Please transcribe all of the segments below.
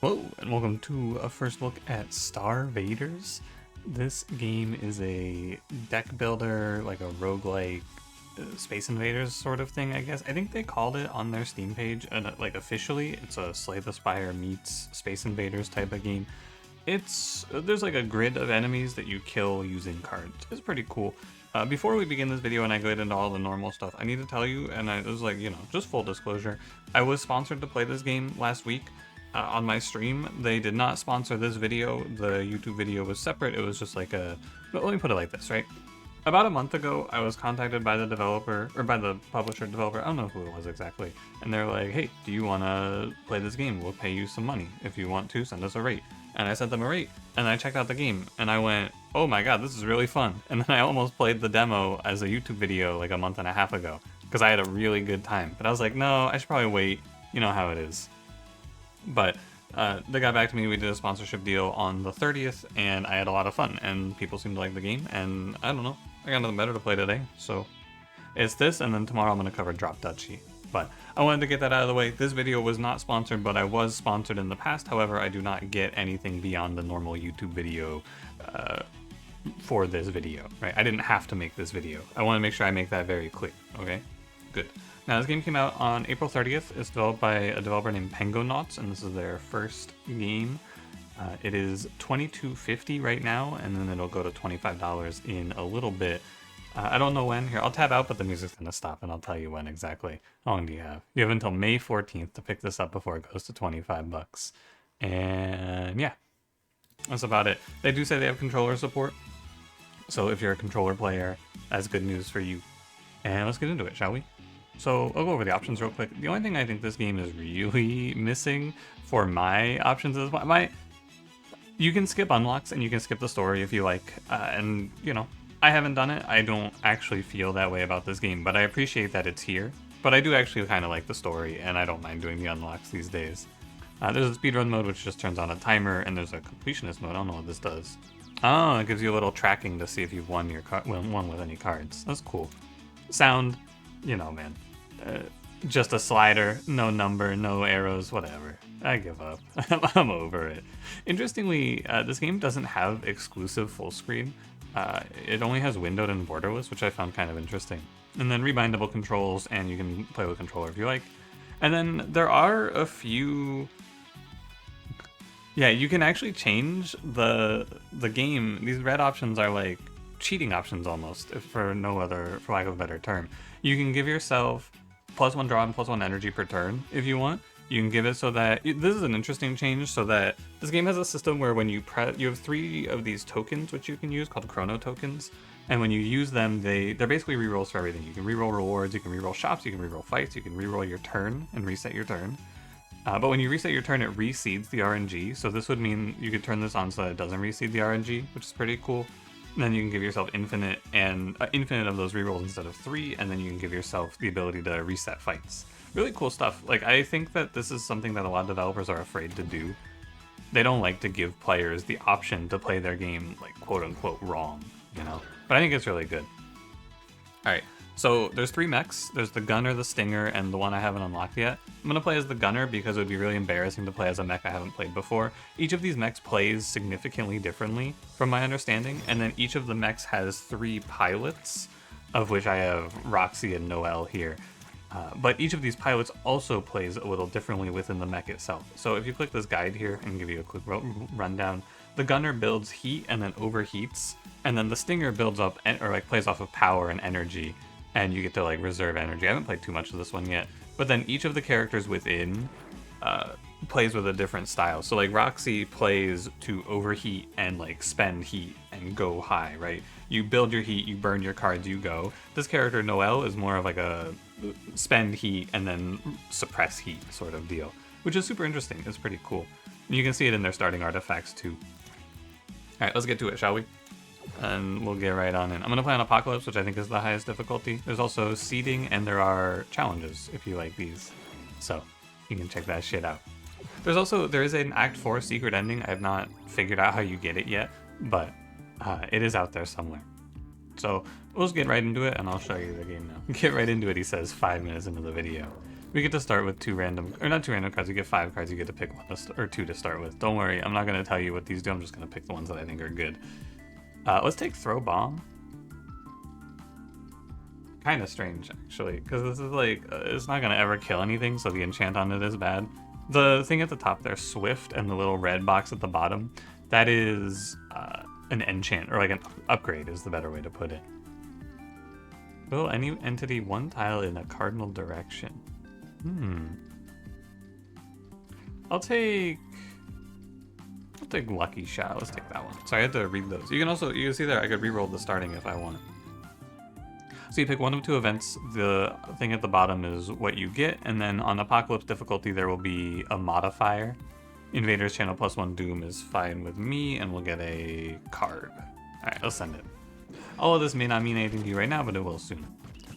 Hello, and welcome to a first look at StarVaders. This game is a deck builder, like a roguelike Space Invaders sort of thing, I guess. I think they called it on their Steam page, and like officially, it's a Slay the Spire meets Space Invaders type of game. There's like a grid of enemies that you kill using cards. It's pretty cool. Before we begin this video and I go into all the normal stuff, I need to tell you, and it was like, just full disclosure, I was sponsored to play this game last week. On my stream. They did not sponsor this video. The YouTube video was separate. It was just like but let me put it like this, right? About a month ago, I was contacted by the developer, or by the publisher developer, I don't know who it was exactly, and they're like, hey, do you want to play this game? We'll pay you some money. If you want to, send us a rate. And I sent them a rate, and I checked out the game, and I went, oh my god, this is really fun. And then I almost played the demo as a YouTube video like a month and a half ago, because I had a really good time. But I was like, no, I should probably wait. You know how it is. But they got back to me, we did a sponsorship deal on the 30th, and I had a lot of fun, and people seemed to like the game, and I don't know, I got nothing better to play today, so it's this, and then tomorrow I'm going to cover Drop Duchy. But I wanted to get that out of the way. This video was not sponsored, but I was sponsored in the past. However, I do not get anything beyond the normal YouTube video for this video, right? I didn't have to make this video. I want to make sure I make that very clear, okay? Good. Now, this game came out on April 30th. It's developed by a developer named Pengonauts, and this is their first game. It is $22.50 right now, and then it'll go to $25 in a little bit. I don't know when. Here, I'll tab out, but the music's going to stop, and I'll tell you when exactly. How long do you have? You have until May 14th to pick this up before it goes to 25 bucks. And yeah, that's about it. They do say they have controller support, so if you're a controller player, that's good news for you. And let's get into it, shall we? So I'll go over the options real quick. The only thing I think this game is really missing for my options is you can skip unlocks and you can skip the story if you like. And, I haven't done it. I don't actually feel that way about this game, but I appreciate that it's here. But I do actually kind of like the story, and I don't mind doing the unlocks these days. There's a speedrun mode, which just turns on a timer, and there's a completionist mode. I don't know what this does. Oh, it gives you a little tracking to see if you've won won with any cards. That's cool. Sound, man. Just a slider, no number, no arrows, whatever. I give up. I'm over it. Interestingly, this game doesn't have exclusive full screen. It only has windowed and borderless, which I found kind of interesting. And then rebindable controls, and you can play with a controller if you like. And then there are a few... Yeah, you can actually change the game. These red options are like cheating options almost, for lack of a better term. You can give yourself +1 draw and +1 energy per turn if you want. You can give it so that this is an interesting change, so that this game has a system where when you have 3 of these tokens which you can use called chrono tokens, and when you use them, they're basically rerolls for everything. You can reroll rewards, you can reroll shops, you can reroll fights, you can reroll your turn and reset your turn. But when you reset your turn, it reseeds the RNG, so this would mean you could turn this on so that it doesn't reseed the RNG, which is pretty cool. And then you can give yourself infinite of those rerolls instead of 3, and then you can give yourself the ability to reset fights. Really cool stuff. Like, I think that this is something that a lot of developers are afraid to do. They don't like to give players the option to play their game, like, quote-unquote wrong, But I think it's really good. Alright, so there's 3 mechs. There's the Gunner, the Stinger, and the one I haven't unlocked yet. I'm going to play as the Gunner because it would be really embarrassing to play as a mech I haven't played before. Each of these mechs plays significantly differently, from my understanding, and then each of the mechs has 3 pilots, of which I have Roxy and Noelle here. But each of these pilots also plays a little differently within the mech itself. So if you click this guide here and give you a quick rundown, the Gunner builds heat and then overheats, and then the Stinger builds up, plays off of power and energy, and you get to reserve energy. I haven't played too much of this one yet, but then each of the characters within plays with a different style. So Roxy plays to overheat and spend heat and go high, right? You build your heat, you burn your cards, you go. This character Noelle is more of a spend heat and then suppress heat sort of deal, which is super interesting. It's pretty cool. And you can see it in their starting artifacts too. All right, let's get to it, shall we? And we'll get right on in. I'm gonna play on Apocalypse, which I think is the highest difficulty. There's also seeding, and there are challenges if you like these, so you can check that shit out. There is an Act 4 secret ending. I have not figured out how you get it yet, but it is out there somewhere. So we'll just get right into it, and I'll show you the game now. Get right into it, he says 5 minutes into the video. We get to start with 2 random, or not 2 random cards, you get 5 cards, you get to pick 1 or 2 to start with. Don't worry, I'm not going to tell you what these do, I'm just going to pick the ones that I think are good. Let's take Throw Bomb. Kind of strange, actually, because this is like, it's not going to ever kill anything, so the enchant on it is bad. The thing at the top there, Swift, and the little red box at the bottom, that is an enchant, or like an upgrade is the better way to put it. Will any entity 1 tile in a cardinal direction? I'll take Lucky Shot. Let's take that one. Sorry, I had to read those. You can see there, I could reroll the starting if I want. So you pick 1 of 2 events. The thing at the bottom is what you get, and then on Apocalypse difficulty there will be a modifier. Invaders channel +1 Doom is fine with me, and we'll get a card. Alright, let's send it. All of this may not mean anything to you right now, but it will soon.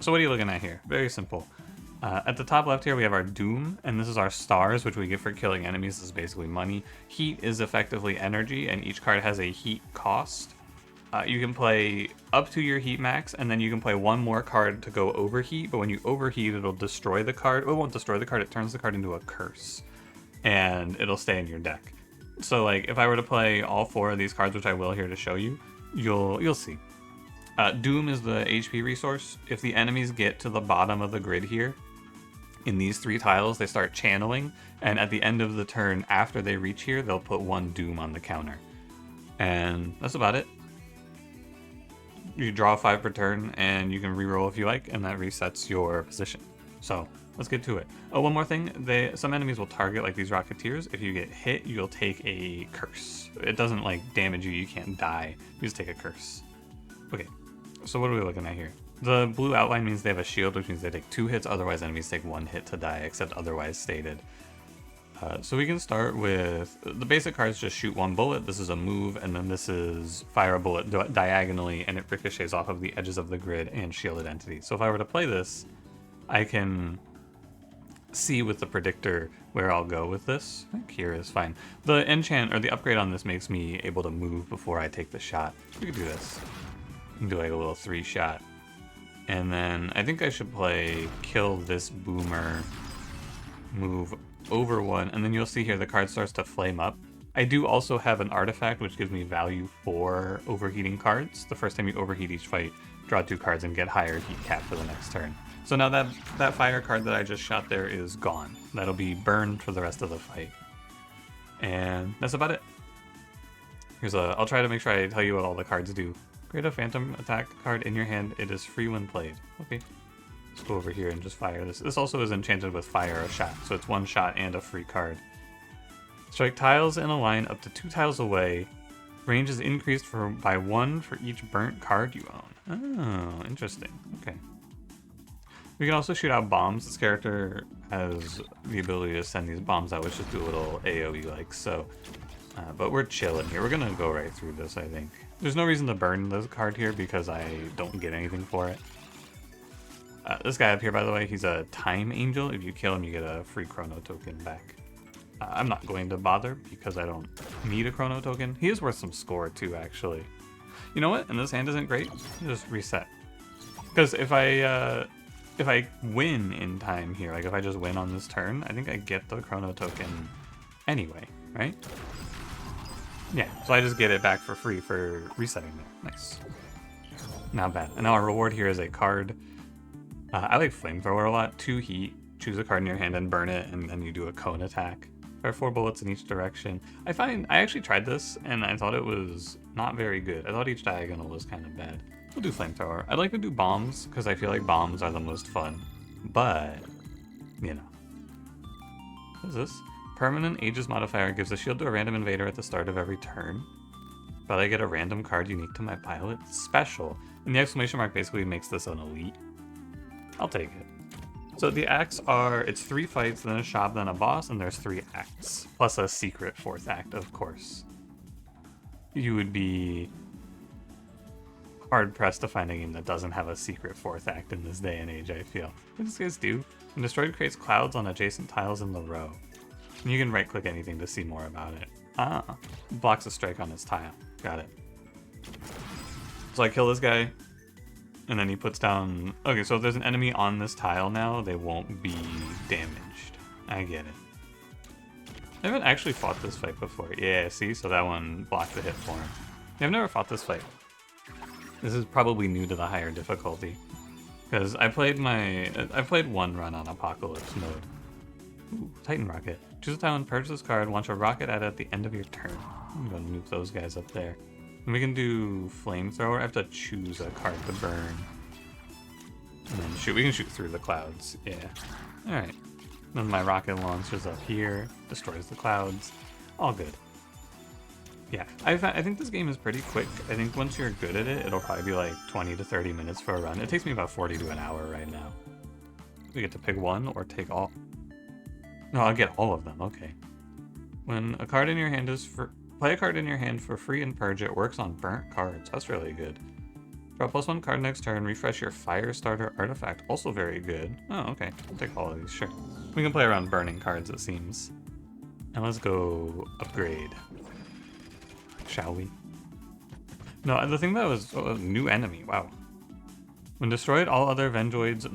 So what are you looking at here? Very simple. At the top left here we have our Doom, and this is our stars, which we get for killing enemies. This is basically money. Heat is effectively energy, and each card has a heat cost. You can play up to your heat max, and then you can play 1 more card to go overheat, but when you overheat, it'll destroy the card. It won't destroy the card, it turns the card into a curse, and it'll stay in your deck. So like, if I were to play all 4 of these cards, which I will here to show you, you'll see. Doom is the HP resource. If the enemies get to the bottom of the grid here, in these 3 tiles, they start channeling, and at the end of the turn, after they reach here, they'll put 1 Doom on the counter. And that's about it. You draw 5 per turn, and you can reroll if you like, and that resets your position. So, let's get to it. Oh, one more thing. Some enemies will target, like these Rocketeers. If you get hit, you'll take a curse. It doesn't, like, damage you. You can't die. You just take a curse. Okay, so what are we looking at here? The blue outline means they have a shield, which means they take 2 hits. Otherwise, enemies take 1 hit to die, except otherwise stated. So we can start with the basic cards. Just shoot 1 bullet. This is a move, and then this is fire a bullet diagonally, and it ricochets off of the edges of the grid and shielded entities. So if I were to play this, I can see with the predictor where I'll go with this. I think here is fine. The enchant or the upgrade on this makes me able to move before I take the shot. We could do this. We can do like a little 3-shot. And then I think I should play kill this boomer, move over 1, and then you'll see here the card starts to flame up. I do also have an artifact which gives me value for overheating cards. The first time you overheat each fight, draw 2 cards and get higher heat cap for the next turn. So now that fire card that I just shot there is gone. That'll be burned for the rest of the fight. And that's about it. I'll try to make sure I tell you what all the cards do. Create a phantom attack card in your hand. It is free when played. Okay. Let's go over here and just fire this. This also is enchanted with fire a shot, so it's 1 shot and a free card. Strike tiles in a line up to 2 tiles away. Range is increased by 1 for each burnt card you own. Oh, interesting. Okay. We can also shoot out bombs. This character has the ability to send these bombs out, which just do a little AoE like so. But we're chilling here. We're gonna go right through this, I think. There's no reason to burn this card here because I don't get anything for it. This guy up here, by the way, he's a time angel. If you kill him, you get a free chrono token back. I'm not going to bother because I don't need a chrono token. He is worth some score too, actually. You know what? And this hand isn't great. Just reset. Because if I win in time here, like if I just win on this turn, I think I get the chrono token anyway, right? Yeah, so I just get it back for free for resetting there. Nice. Not bad. And now our reward here is a card. I like Flamethrower a lot. 2 heat. Choose a card in your hand and burn it, and then you do a cone attack. There are 4 bullets in each direction. I actually tried this, and I thought it was not very good. I thought each diagonal was kind of bad. We'll do Flamethrower. I'd like to do bombs, because I feel like bombs are the most fun. But, you know. What is this? Permanent Aegis modifier gives a shield to a random invader at the start of every turn. But I get a random card unique to my pilot. Special. And the exclamation mark basically makes this an elite. I'll take it. So the acts are, it's 3 fights, then a shop, then a boss, and there's 3 acts. Plus a secret 4th act, of course. You would be hard-pressed to find a game that doesn't have a secret 4th act in this day and age, I feel. What does this guys do? When destroyed, creates clouds on adjacent tiles in the row. And you can right-click anything to see more about it. Ah, blocks a strike on its tile. Got it. So I kill this guy. And then he puts down... Okay, so if there's an enemy on this tile now, they won't be damaged. I get it. I haven't actually fought this fight before. Yeah, see? So that one blocked the hit for him. Yeah, I've never fought this fight. This is probably new to the higher difficulty. Because I played one run on Apocalypse mode. Ooh, Titan Rocket. Choose a tile and purge this card. Launch a rocket at it at the end of your turn. I'm gonna nuke those guys up there. And we can do Flamethrower. I have to choose a card to burn. And then shoot. We can shoot through the clouds. Yeah. Alright. Then my rocket launches up here. Destroys the clouds. All good. Yeah. I think this game is pretty quick. I think once you're good at it, it'll probably be like 20 to 30 minutes for a run. It takes me about 40 to an hour right now. We get to pick one or take all. No, I'll get all of them. Okay. When a card in your hand is for... Play a card in your hand for free and purge it. Works on burnt cards. That's really good. Draw +1 card next turn. Refresh your fire starter artifact. Also very good. Oh, okay. I'll take all of these. Sure. We can play around burning cards, it seems. And let's go upgrade. Shall we? No, the thing that was new enemy. Wow. When destroyed, all other Venjoids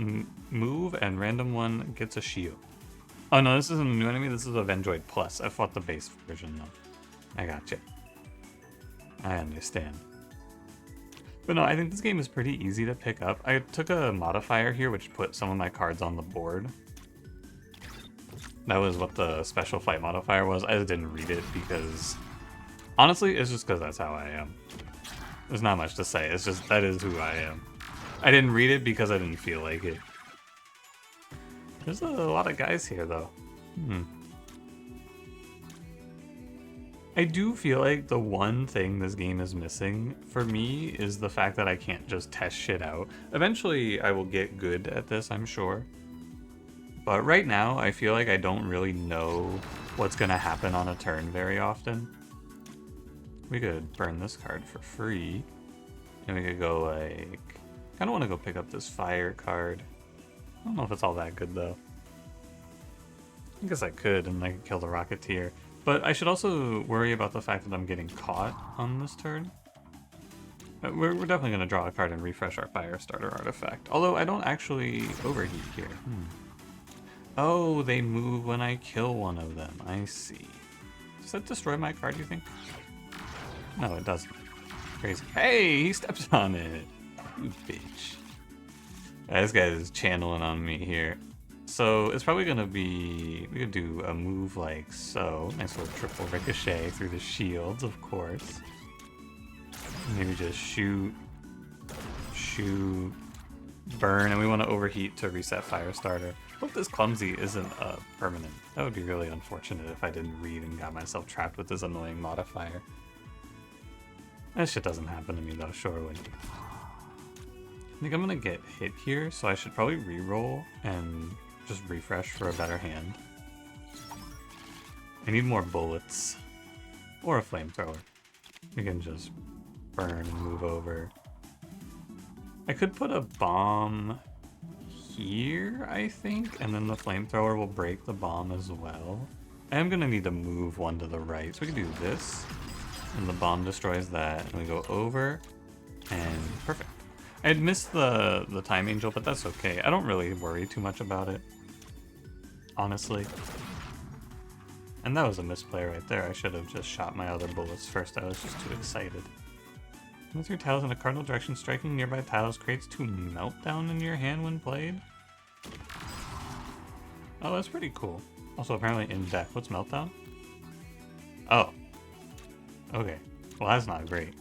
move and random one gets a shield. Oh no, this isn't a new enemy. This is a Venjoid Plus. I fought the base version though. I gotcha. I understand. But no, I think this game is pretty easy to pick up. I took a modifier here which put some of my cards on the board. That was what the special fight modifier was. I just didn't read it because... Honestly, it's just because that's how I am. There's not much to say. It's just, that is who I am. I didn't read it because I didn't feel like it. There's a lot of guys here, though. I do feel like the one thing this game is missing for me is the fact that I can't just test shit out. Eventually, I will get good at this, I'm sure. But right now, I feel like I don't really know what's going to happen on a turn very often. We could burn this card for free. And we could go like... I kind of want to go pick up this fire card. I don't know if it's all that good though. I guess I could and I could kill the Rocketeer. But I should also worry about the fact that I'm getting caught on this turn. We're definitely going to draw a card and refresh our fire starter artifact. Although I don't actually overheat here. Oh, they move when I kill one of them. I see. Does that destroy my card, you think? No, it doesn't. Crazy. Hey, he steps on it. You bitch. This guy is channeling on me here. So it's probably gonna be... We could do a move like so. Nice little triple ricochet through the shields, of course. Maybe just shoot, burn, and we want to overheat to reset fire starter. Hope this clumsy isn't permanent. That would be really unfortunate if I didn't read and got myself trapped with this annoying modifier. That shit doesn't happen to me though, sure would. I think I'm gonna get hit here, so I should probably re-roll and just refresh for a better hand. I need more bullets. Or a flamethrower. We can just burn and move over. I could put a bomb here, I think, and then the flamethrower will break the bomb as well. I am gonna need to move one to the right, so we can do this. And the bomb destroys that, and we go over, and perfect. I had missed the Time Angel, but that's okay. I don't really worry too much about it, honestly. And that was a misplay right there. I should have just shot my other bullets first. I was just too excited. Move your tiles in a cardinal direction. Striking nearby tiles creates 2 meltdown in your hand when played. Oh, that's pretty cool. Also, apparently in deck. What's meltdown? Oh. Okay. Well, that's not great.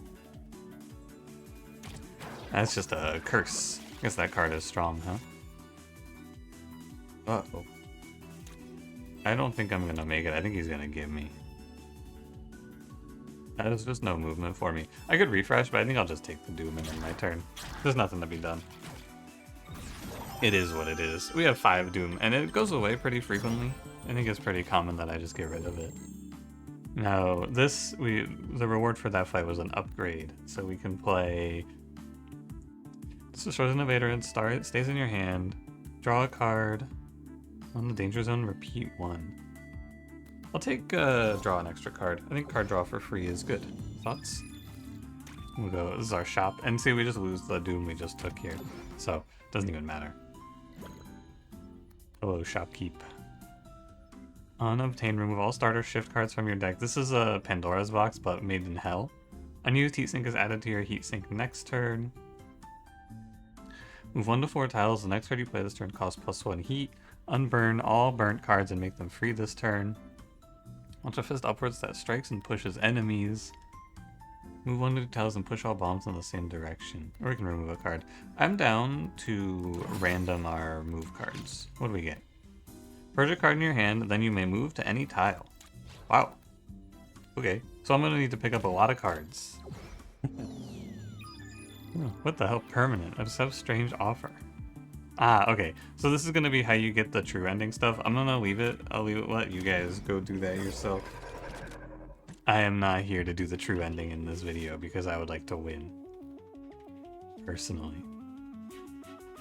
That's just a curse. I guess that card is strong, huh? Uh-oh. I don't think I'm gonna make it. I think he's gonna give me. There's just no movement for me. I could refresh, but I think I'll just take the Doom and end my turn. There's nothing to be done. It is what it is. We have 5 Doom, and it goes away pretty frequently. I think it's pretty common that I just get rid of it. Now, the reward for that fight was an upgrade, so we can play... This destroys an invader and it stays in your hand. Draw a card. On the danger zone, repeat 1. I'll take draw an extra card. I think card draw for free is good. Thoughts? We'll go, this is our shop. And see, we just lose the doom we just took here. So, doesn't even matter. Hello, shopkeep. Unobtained, remove all starter shift cards from your deck. This is a Pandora's box, but made in hell. Unused heatsink is added to your heatsink next turn. Move 1 to 4 tiles. The next card you play this turn costs +1 heat. Unburn all burnt cards and make them free this turn. Launch a fist upwards that strikes and pushes enemies. Move 1 to 2 tiles and push all bombs in the same direction. Or we can remove a card. I'm down to random our move cards. What do we get? Purge a card in your hand, then you may move to any tile. Wow. Okay, so I'm gonna need to pick up a lot of cards. What the hell? Permanent. I just have strange offer. Ah, okay. So this is gonna be how you get the true ending stuff. I'm gonna leave it. I'll let you guys go do that yourself. I am not here to do the true ending in this video because I would like to win. Personally.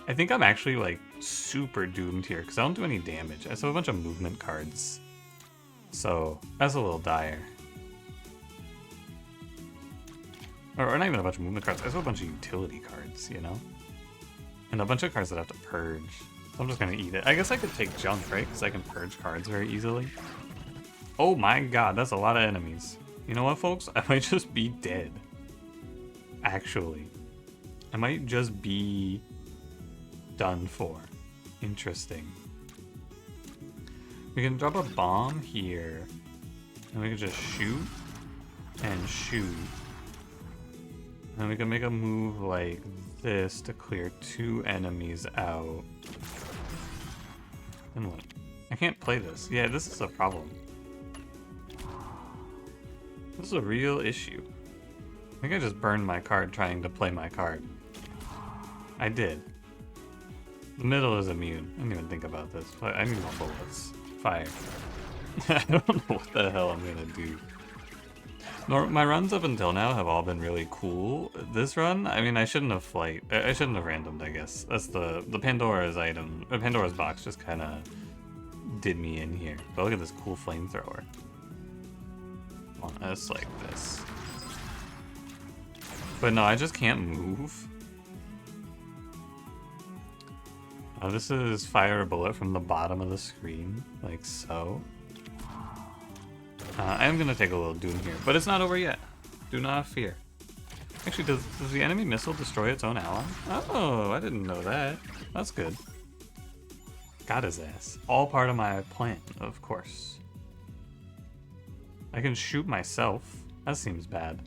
I think I'm actually like super doomed here because I don't do any damage. I just have a bunch of movement cards. So that's a little dire. Or not even a bunch of movement cards. I just have a bunch of utility cards, you know? And a bunch of cards that I have to purge. So I'm just gonna eat it. I guess I could take junk, right? Because I can purge cards very easily. Oh my god, that's a lot of enemies. You know what, folks? I might just be dead. Actually. I might just be done for. Interesting. We can drop a bomb here. And we can just shoot and shoot. And we can make a move like this to clear 2 enemies out. Then what? I can't play this. Yeah, this is a problem. This is a real issue. I think I just burned my card trying to play my card. I did. The middle is immune. I didn't even think about this. I need more bullets. Fire. I don't know what the hell I'm gonna do. My runs up until now have all been really cool. This run, I mean, I shouldn't have I shouldn't have randomed, I guess. That's the Pandora's item. Pandora's box just kind of did me in here. But look at this cool flamethrower. On us like this. But no, I just can't move. This is fire a bullet from the bottom of the screen, like so. I am gonna take a little doom here, but it's not over yet. Do not fear. Actually, does the enemy missile destroy its own ally? Oh, I didn't know that. That's good. Got his ass. All part of my plan, of course. I can shoot myself. That seems bad.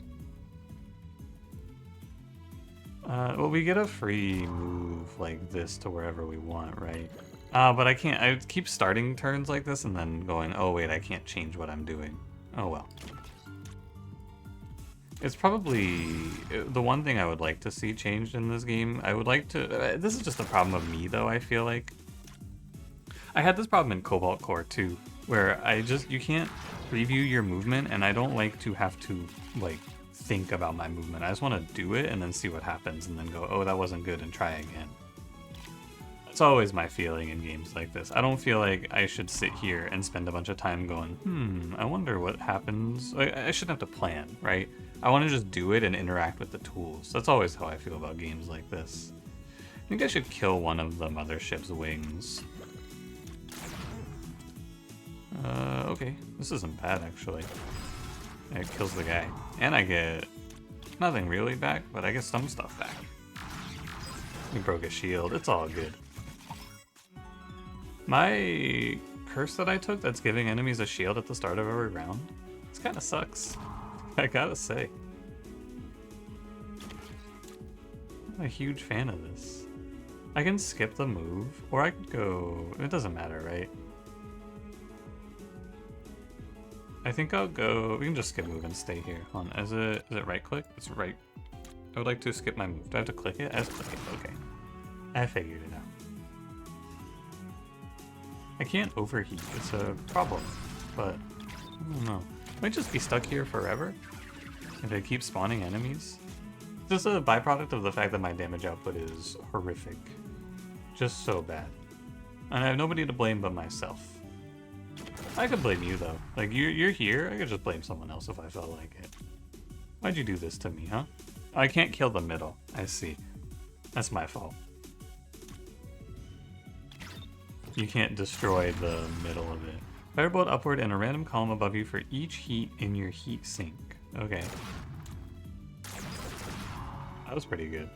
Well, we get a free move like this to wherever we want, right? But I can't. I keep starting turns like this and then going, oh wait, I can't change what I'm doing. Oh well. It's probably the one thing I would like to see changed in this game. I would like to. This is just a problem of me, though. I feel like I had this problem in Cobalt Core too, where you can't preview your movement, and I don't like to have to like think about my movement. I just want to do it and then see what happens, and then go, oh, that wasn't good, and try again. It's always my feeling in games like this. I don't feel like I should sit here and spend a bunch of time going, I wonder what happens. I shouldn't have to plan, right? I want to just do it and interact with the tools. That's always how I feel about games like this. I think I should kill one of the mothership's wings. Okay. This isn't bad, actually. It kills the guy. And I get nothing really back, but I get some stuff back. He broke a shield. It's all good. My curse that I took that's giving enemies a shield at the start of every round, this kind of sucks. I gotta say. I'm a huge fan of this. I can skip the move, or I could go... It doesn't matter, right? I think I'll go... We can just skip move and stay here. Hold on, is it right click? It's right. I would like to skip my move. Do I have to click it? I have to click it, okay. I figured it out. I can't overheat, it's a problem, but I don't know. Might just be stuck here forever if I keep spawning enemies. This is a byproduct of the fact that my damage output is horrific. Just so bad. And I have nobody to blame but myself. I could blame you though. Like, you're here, I could just blame someone else if I felt like it. Why'd you do this to me, huh? I can't kill the middle. I see. That's my fault. You can't destroy the middle of it. Firebolt upward and a random column above you for each heat in your heat sink. Okay. That was pretty good.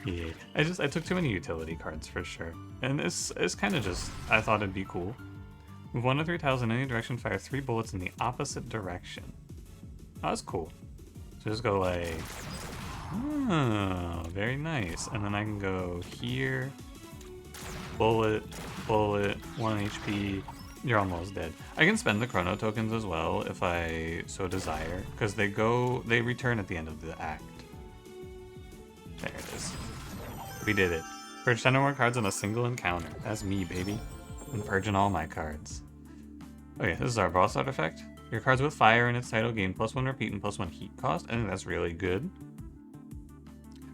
Yeah, I took too many utility cards for sure. And it's kind of just, I thought it'd be cool. Move 1 to 3 tiles in any direction, fire 3 bullets in the opposite direction. Oh, that's cool. So just go like, oh, very nice. And then I can go here, bullet, bullet, 1 HP. You're almost dead. I can spend the chrono tokens as well if I so desire, because they return at the end of the act. There it is. We did it. Purge 10 or more cards in a single encounter. That's me, baby. I'm purging all my cards. Okay, this is our boss artifact. Your cards with fire in its title gain +1 repeat and +1 heat cost. I think that's really good.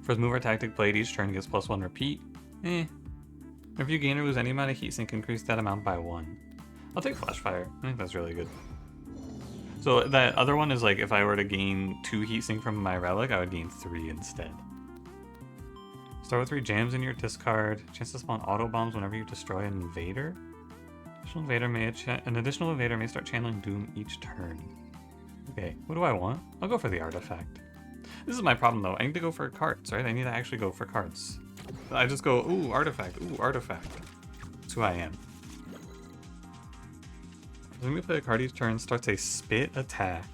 First move or tactic played each turn gets +1 repeat. If you gain or lose any amount of heat sink, increase that amount by 1. I'll take flash fire. I think that's really good. So that other one is like if I were to gain 2 heat sink from my relic, I would gain 3 instead. Start with 3 jams in your discard. Chance to spawn auto bombs whenever you destroy an invader. An additional invader may start channeling doom each turn. Okay, what do I want? I'll go for the artifact. This is my problem though. I need to go for cards, right? I need to actually go for cards. I just go, ooh, artifact, ooh, artifact. That's who I am. When we play a card each turn, starts a spit attack.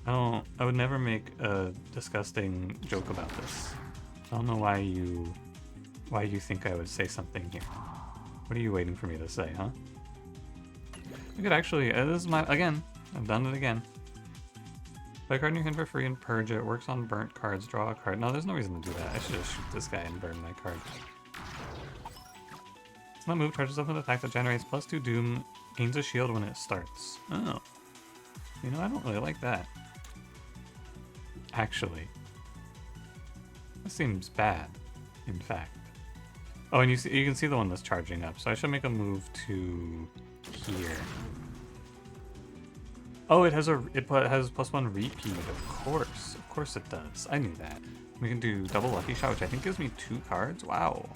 I would never make a disgusting joke about this. I don't know why you think I would say something here. What are you waiting for me to say, huh? I could actually, this is my, again, I've done it again. Play a card in your hand for free and purge it. Works on burnt cards, draw a card. No, there's no reason to do that. I should just shoot this guy and burn my card. It's not move, charges up an attack that generates +2 doom, gains a shield when it starts. Oh. You know, I don't really like that. Actually. That seems bad, in fact. Oh, and you can see the one that's charging up, so I should make a move to here. Oh, it has +1 repeat, of course it does. I knew that. We can do double lucky shot, which I think gives me 2 cards. Wow.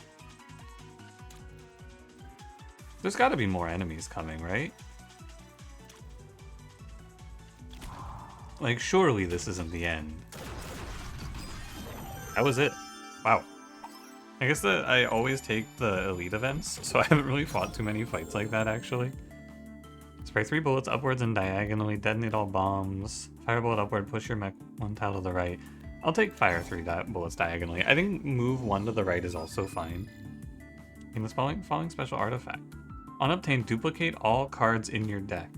There's got to be more enemies coming, right? Like, surely this isn't the end. That was it. Wow. I guess that I always take the elite events, so I haven't really fought too many fights like that, actually. Spray 3 bullets upwards and diagonally, detonate all bombs. Fire bullet upward, push your mech 1 tile to the right. I'll take fire 3 bullets diagonally. I think move 1 to the right is also fine. In the following special artifact. On obtain, duplicate all cards in your deck.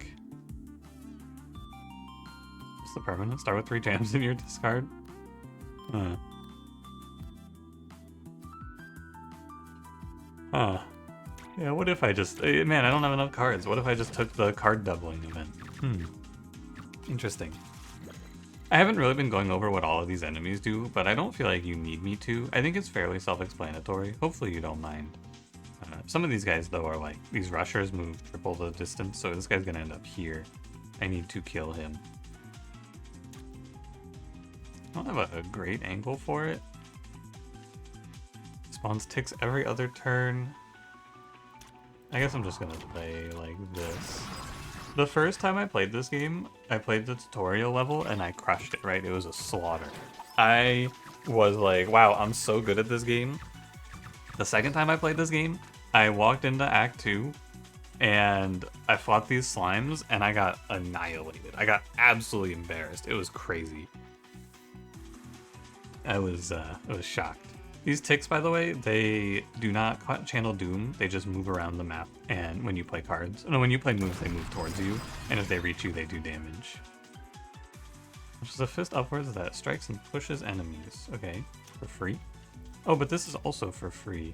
What's the permanent? Start with 3 jams in your discard. Yeah, what if I just... Man, I don't have enough cards. What if I just took the card doubling event? Interesting. I haven't really been going over what all of these enemies do, but I don't feel like you need me to. I think it's fairly self-explanatory. Hopefully you don't mind. Some of these guys, though, are like... These rushers move triple the distance, so this guy's gonna end up here. I need to kill him. I don't have a great angle for it. Spawns ticks every other turn. I guess I'm just gonna play like this. The first time I played this game, I played the tutorial level and I crushed it, right? It was a slaughter. I was like, wow, I'm so good at this game. The second time I played this game, I walked into Act 2 and I fought these slimes and I got annihilated. I got absolutely embarrassed. It was crazy. I was shocked. These ticks, by the way, they do not channel doom. They just move around the map, and when you play cards, no, when you play moves, they move towards you, and if they reach you, they do damage. Which is a fist upwards that strikes and pushes enemies. Okay, for free. Oh, but this is also for free.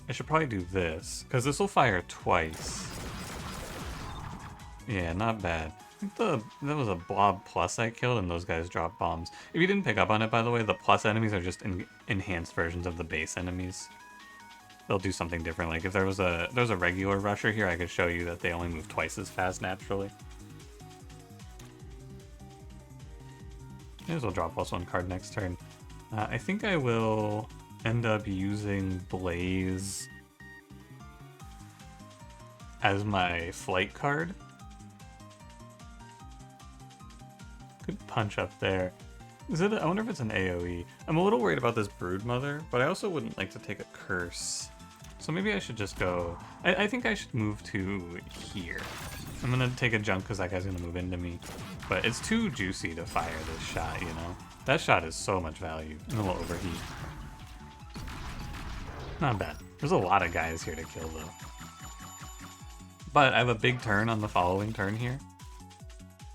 I should probably do this, because this will fire twice. Yeah, not bad. I think that was a blob plus I killed, and those guys drop bombs. If you didn't pick up on it, by the way, the plus enemies are just enhanced versions of the base enemies. They'll do something different. Like if there's a regular rusher here, I could show you that they only move twice as fast naturally. May as well drop +1 card next turn. I think I will end up using Blaze as my flight card. Good punch up there. Is it? I wonder if it's an AoE. I'm a little worried about this Broodmother, but I also wouldn't like to take a curse. So maybe I should just go... I think I should move to here. I'm gonna take a jump because that guy's gonna move into me. But it's too juicy to fire this shot, you know? That shot is so much value. And then we'll overheat. Not bad. There's a lot of guys here to kill, though. But I have a big turn on the following turn here.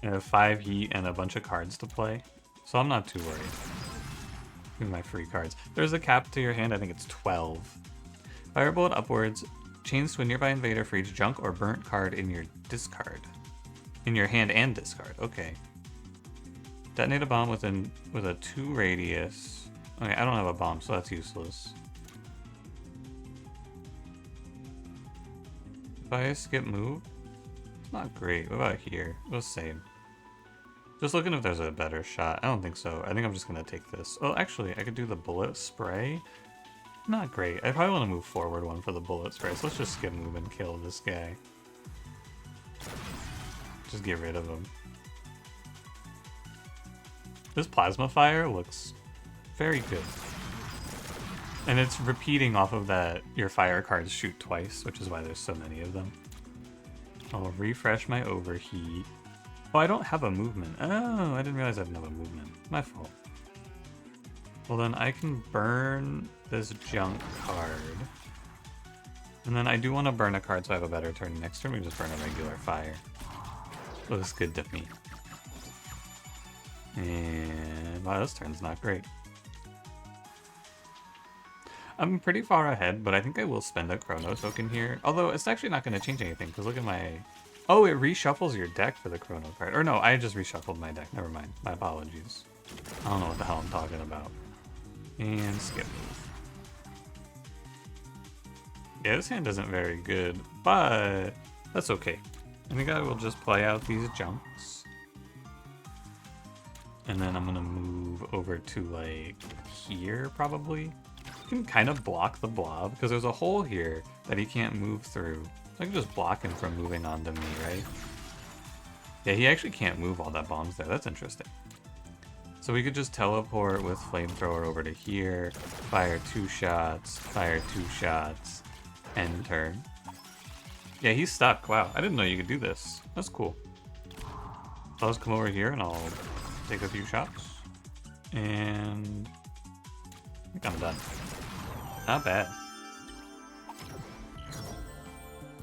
I have 5 heat and a bunch of cards to play. So I'm not too worried. Give me my free cards. There's a cap to your hand. I think it's 12. Firebolt upwards. Chains to a nearby invader for each junk or burnt card in your discard. In your hand and discard. Okay. Detonate a bomb with a 2 radius. Okay, I don't have a bomb, so that's useless. If I skip move, it's not great. What about here? We'll save. Just looking if there's a better shot. I don't think so. I think I'm just gonna take this. Oh, actually, I could do the bullet spray. Not great. I probably want to move forward one for the bullet spray, so let's just skip move and kill this guy. Just get rid of him. This plasma fire looks very good. And it's repeating off of that your fire cards shoot twice, which is why there's so many of them. I'll refresh my overheat. Oh, I don't have a movement. Oh, I didn't realize I didn't have a movement. My fault. Well, then I can burn this junk card. And then I do want to burn a card so I have a better turn next turn. We can just burn a regular fire. Looks good to me. And wow, this turn's not great. I'm pretty far ahead, but I think I will spend a Chrono token here. Although it's actually not going to change anything, because look at my... Oh, it reshuffles your deck for the Chrono card. Or no, I just reshuffled my deck. Never mind. My apologies. I don't know what the hell I'm talking about. And skip move. Yeah, this hand isn't very good, but that's okay. I think I will just play out these jumps. And then I'm going to move over to, like, here, probably. You can kind of block the blob, because there's a hole here that he can't move through. So I can just block him from moving onto me, right? Yeah, he actually can't move all that bombs there. That's interesting. So we could just teleport with Flamethrower over to here, fire 2 shots, end turn. Yeah, he's stuck. Wow, I didn't know you could do this. That's cool. I'll just come over here and I'll take a few shots. And I think I'm done. Not bad.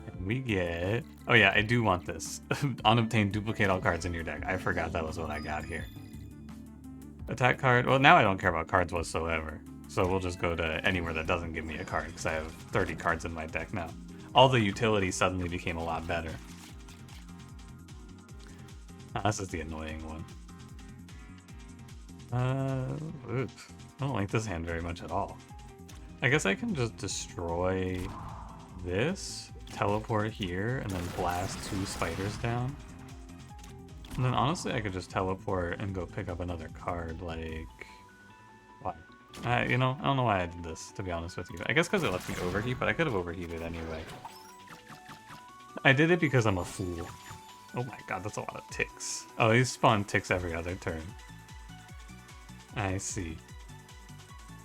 And we get... Oh yeah, I do want this. Unobtained, duplicate all cards in your deck. I forgot that was what I got here. Attack card. Well, now I don't care about cards whatsoever. So we'll just go to anywhere that doesn't give me a card, because I have 30 cards in my deck now. All the utility suddenly became a lot better. Oh, this is the annoying one. Oops. I don't like this hand very much at all. I guess I can just destroy this, teleport here, and then blast 2 spiders down. And then honestly, I could just teleport and go pick up another card, like... What? You know, I don't know why I did this, to be honest with you. I guess because it lets me overheat, but I could have overheated anyway. I did it because I'm a fool. Oh my god, that's a lot of ticks. Oh, these spawn ticks every other turn. I see.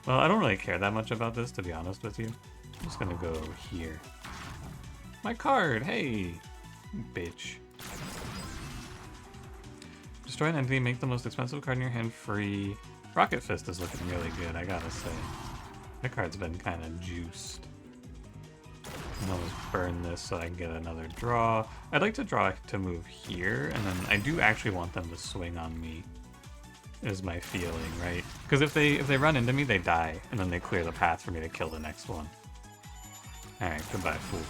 Well, I don't really care that much about this, to be honest with you. I'm just gonna go here. My card! Hey! Bitch. Destroy an entity, make the most expensive card in your hand free. Rocket Fist is looking really good, I gotta say. That card's been kind of juiced. And I'll just burn this so I can get another draw. I'd like to draw to move here, and then I do actually want them to swing on me, is my feeling, right? Because if they run into me, they die, and then they clear the path for me to kill the next one. Alright, goodbye, fool.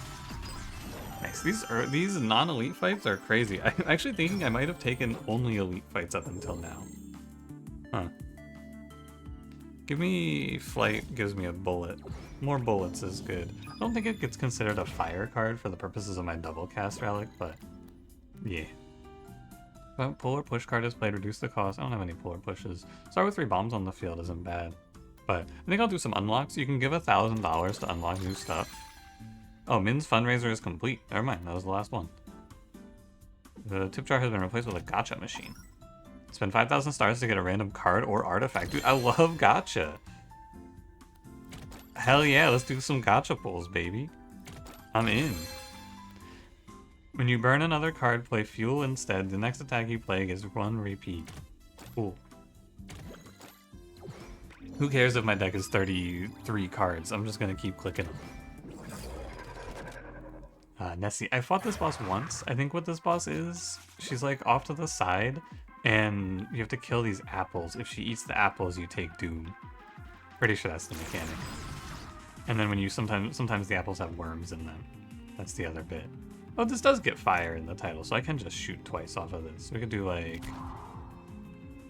Nice. These non-elite fights are crazy. I'm actually thinking I might have taken only elite fights up until now. Huh. Give me flight, gives me a bullet. More bullets is good. I don't think it gets considered a fire card for the purposes of my double cast relic, but yeah. Pull or push card is played, reduce the cost. I don't have any pull or pushes. Start with 3 bombs on the field isn't bad. But I think I'll do some unlocks. You can give $1,000 to unlock new stuff. Oh, Min's fundraiser is complete. Never mind, that was the last one. The tip jar has been replaced with a gacha machine. Spend 5,000 stars to get a random card or artifact. Dude, I love gacha. Hell yeah, let's do some gacha pulls, baby. I'm in. When you burn another card, play fuel instead. The next attack you play gets 1 repeat. Cool. Who cares if my deck is 33 cards? I'm just gonna keep clicking them. Nessie. I fought this boss once. I think what this boss is, she's like off to the side, and you have to kill these apples. If she eats the apples, you take doom. Pretty sure that's the mechanic. And then when you sometimes the apples have worms in them. That's the other bit. Oh, this does get fire in the title, so I can just shoot twice off of this. We could do like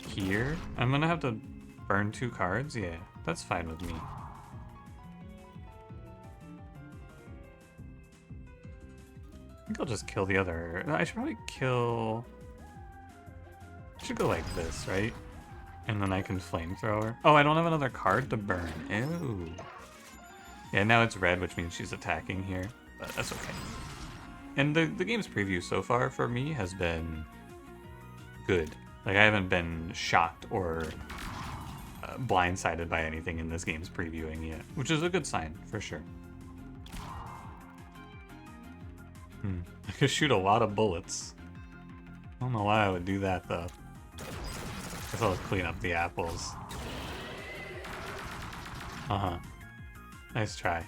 here. I'm gonna have to burn 2 cards. Yeah, that's fine with me. I think I'll just kill the other. No, I should probably kill. I should go like this, right? And then I can flamethrower. Oh, I don't have another card to burn. Ew. Yeah, now it's red, which means she's attacking here, but that's okay. And the game's preview so far for me has been good. Like, I haven't been shocked or blindsided by anything in this game's previewing yet, which is a good sign, for sure. I could shoot a lot of bullets. I don't know why I would do that, though. Guess I'll clean up the apples. Nice try.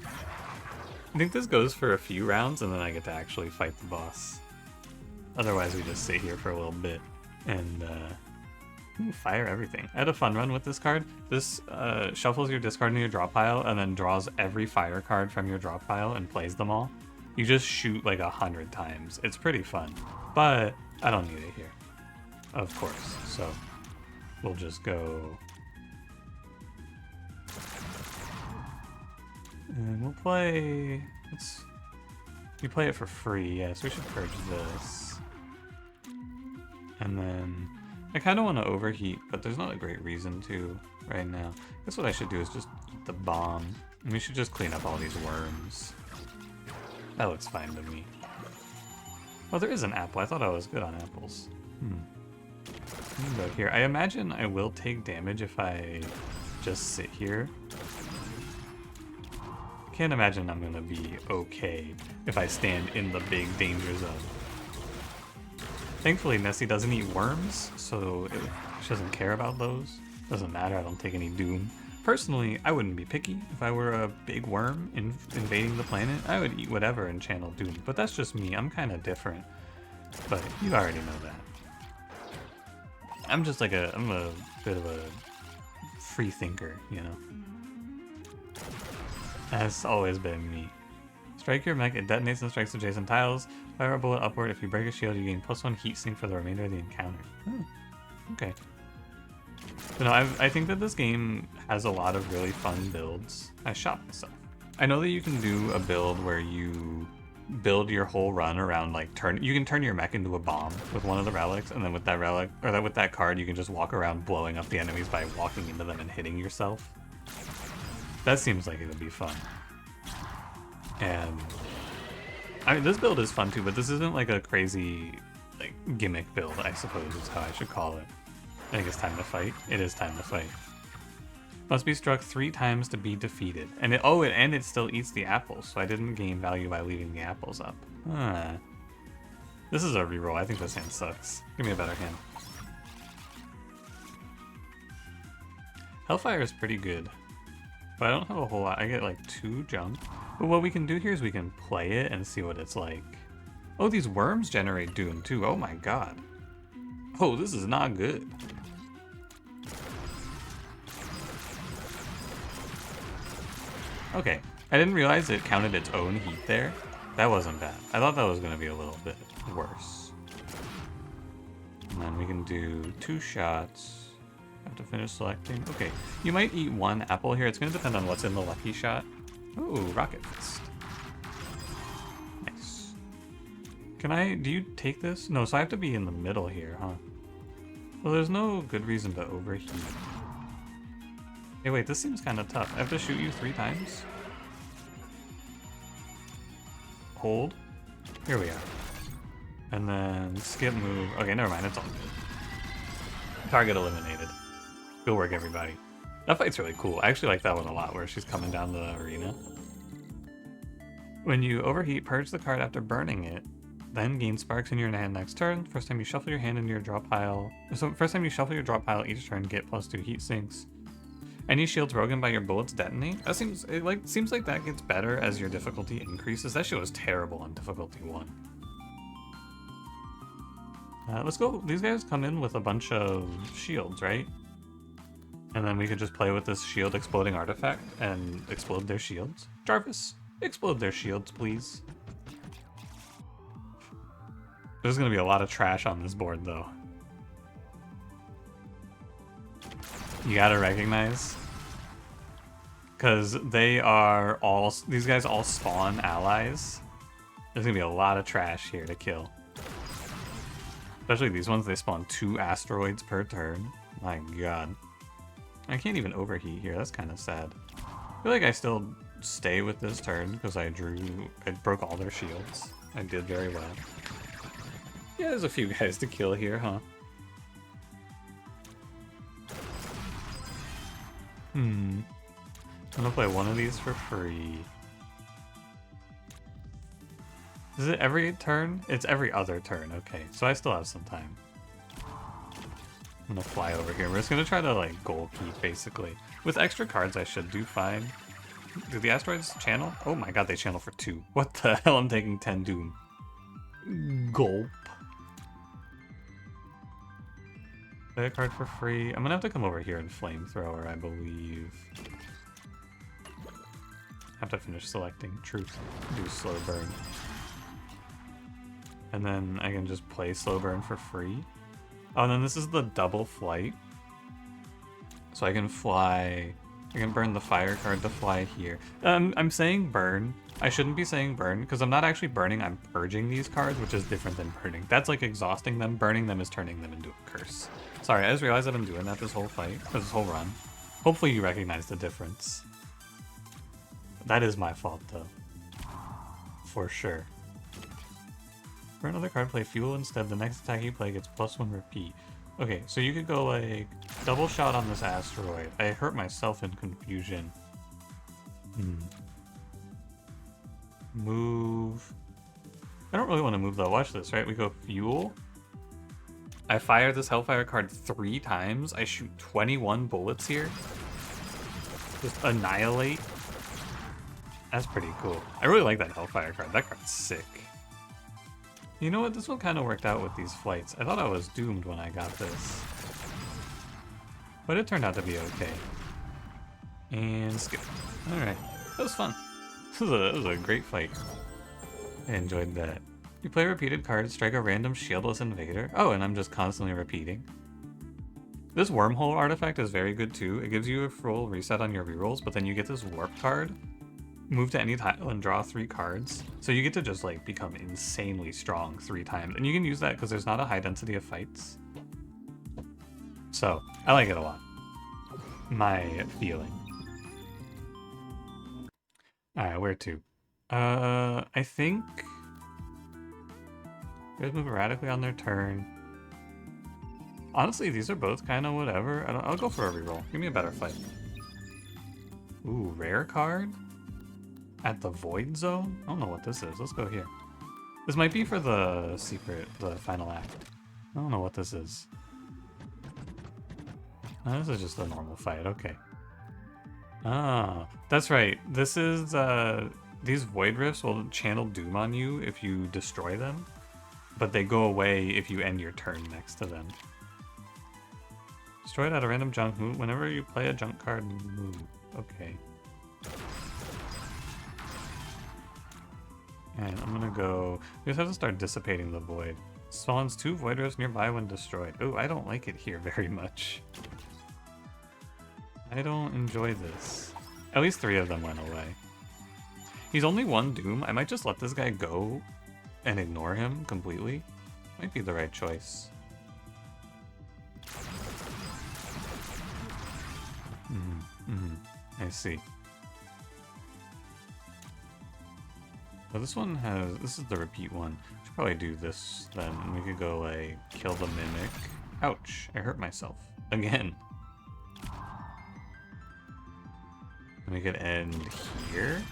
I think this goes for a few rounds, and then I get to actually fight the boss. Otherwise, we just sit here for a little bit and fire everything. I had a fun run with this card. This shuffles your discard into your draw pile, and then draws every fire card from your draw pile and plays them all. You just shoot like 100 times. It's pretty fun, but I don't need it here, of course. So we'll just go. And we'll play. You play it for free, yes. We should purge this. And then I kind of want to overheat, but there's not a great reason to right now. I guess what I should do is just eat the bomb, and we should just clean up all these worms. That looks fine to me. Oh, there is an apple. I thought I was good on apples. Let me go here. I imagine I will take damage if I just sit here. I can't imagine I'm gonna be okay if I stand in the big danger zone. Thankfully, Nessie doesn't eat worms, so she doesn't care about those. Doesn't matter, I don't take any doom. Personally, I wouldn't be picky. If I were a big worm invading the planet, I would eat whatever and channel doom. But that's just me, I'm kind of different. But you already know that. I'm just like I'm a bit of a free thinker, you know? That's always been me. Strike your mech, it detonates and strikes adjacent tiles. Fire a bullet upward. If you break a shield, you gain +1 heat sink for the remainder of the encounter. Oh, okay. But no, I think that this game has a lot of really fun builds. I shot myself. I know that you can do a build where you build your whole run around like you can turn your mech into a bomb with one of the relics, and then with that relic or with that card, you can just walk around blowing up the enemies by walking into them and hitting yourself. That seems like it would be fun. And I mean, this build is fun too, but this isn't like a crazy like gimmick build, I suppose is how I should call it. I think it's time to fight. It is time to fight. Must be struck 3 times to be defeated. And it still eats the apples, so I didn't gain value by leaving the apples up. This is a reroll. I think this hand sucks. Give me a better hand. Hellfire is pretty good, but I don't have a whole lot. I get like 2 jump. But what we can do here is we can play it and see what it's like. Oh, these worms generate doom too. Oh my god. Oh, this is not good. Okay, I didn't realize it counted its own heat there. That wasn't bad. I thought that was going to be a little bit worse. And then we can do 2 shots. Have to finish selecting. Okay, you might eat 1 apple here. It's going to depend on what's in the lucky shot. Ooh, rocket fist. Nice. do you take this? No, so I have to be in the middle here, huh? Well, there's no good reason to overheat. Hey, wait, this seems kind of tough. I have to shoot you 3 times? Hold. Here we are. And then skip move. Okay, never mind, it's all good. Target eliminated. Good work, everybody. That fight's really cool. I actually like that one a lot, where she's coming down the arena. When you overheat, purge the card after burning it. Then gain sparks in your hand next turn. First time you shuffle your hand into your draw pile. So first time you shuffle your draw pile each turn, get +2 heat sinks. Any shields broken by your bullets detonate. That seems like that gets better as your difficulty increases. That shit was terrible on difficulty 1. Let's go. These guys come in with a bunch of shields, right? And then we could just play with this shield exploding artifact and explode their shields. Jarvis, explode their shields, please. There's gonna be a lot of trash on this board, though. You gotta recognize, because these guys all spawn allies. There's gonna be a lot of trash here to kill. Especially these ones, they spawn 2 asteroids per turn. My god. I can't even overheat here, that's kind of sad. I feel like I still stay with this turn, because I broke all their shields. I did very well. Yeah, there's a few guys to kill here, huh? I'm gonna play one of these for free. Is it every turn? It's every other turn, okay. So I still have some time. I'm gonna fly over here. We're just gonna try to, like, goal keep, basically. With extra cards, I should do fine. Do the asteroids channel? Oh my god, they channel for 2. What the hell? I'm taking 10 doom. Gulp. Play a card for free. I'm gonna have to come over here and flamethrower, I believe. Have to finish selecting truth. Do slow burn. And then I can just play slow burn for free. Oh, and then this is the double flight. So I can fly. I can burn the fire card to fly here. I'm saying burn. I shouldn't be saying burn, because I'm not actually burning, I'm purging these cards, which is different than burning. That's like exhausting them. Burning them is turning them into a curse. Sorry, I just realized I've been doing that this whole fight, this whole run. Hopefully you recognize the difference. That is my fault, though. For sure. For another card, play fuel instead. The next attack you play gets +1 repeat. Okay, so you could go, like, double shot on this asteroid. I hurt myself in confusion. Move. I don't really want to move, though. Watch this, right? We go fuel. I fire this Hellfire card 3 times. I shoot 21 bullets here. Just annihilate. That's pretty cool. I really like that Hellfire card. That card's sick. You know what? This one kind of worked out with these flights. I thought I was doomed when I got this. But it turned out to be okay. And skip. Alright. That was fun. This was a great fight. I enjoyed that. You play repeated cards, strike a random shieldless invader. Oh, and I'm just constantly repeating. This wormhole artifact is very good too. It gives you a full reset on your rerolls, but then you get this warp card. Move to any tile and draw 3 cards. So you get to just like become insanely strong 3 times. And you can use that because there's not a high density of fights. So, I like it a lot. My feeling. Alright, where to? I think... Guys move erratically on their turn. Honestly, these are both kind of whatever. I'll go for a reroll. Give me a better fight. Ooh, rare card? At the Void Zone? I don't know what this is. Let's go here. This might be for the secret, the final act. I don't know what this is. Oh, this is just a normal fight. Okay. Ah, that's right. This is, these Void Rifts will channel Doom on you if you destroy them. But they go away if you end your turn next to them. Destroy it at a random junk move. Whenever you play a junk card, move. Okay. And I'm gonna go... We just have to start dissipating the void. Spawns 2 Void Rifts nearby when destroyed. Oh, I don't like it here very much. I don't enjoy this. At least 3 of them went away. He's only 1 Doom. I might just let this guy go and ignore him completely might be the right choice. I see. Well, this one has... This is the repeat one. Should probably do this then. We could go, like, kill the mimic. Ouch, I hurt myself. Again. And we could end here.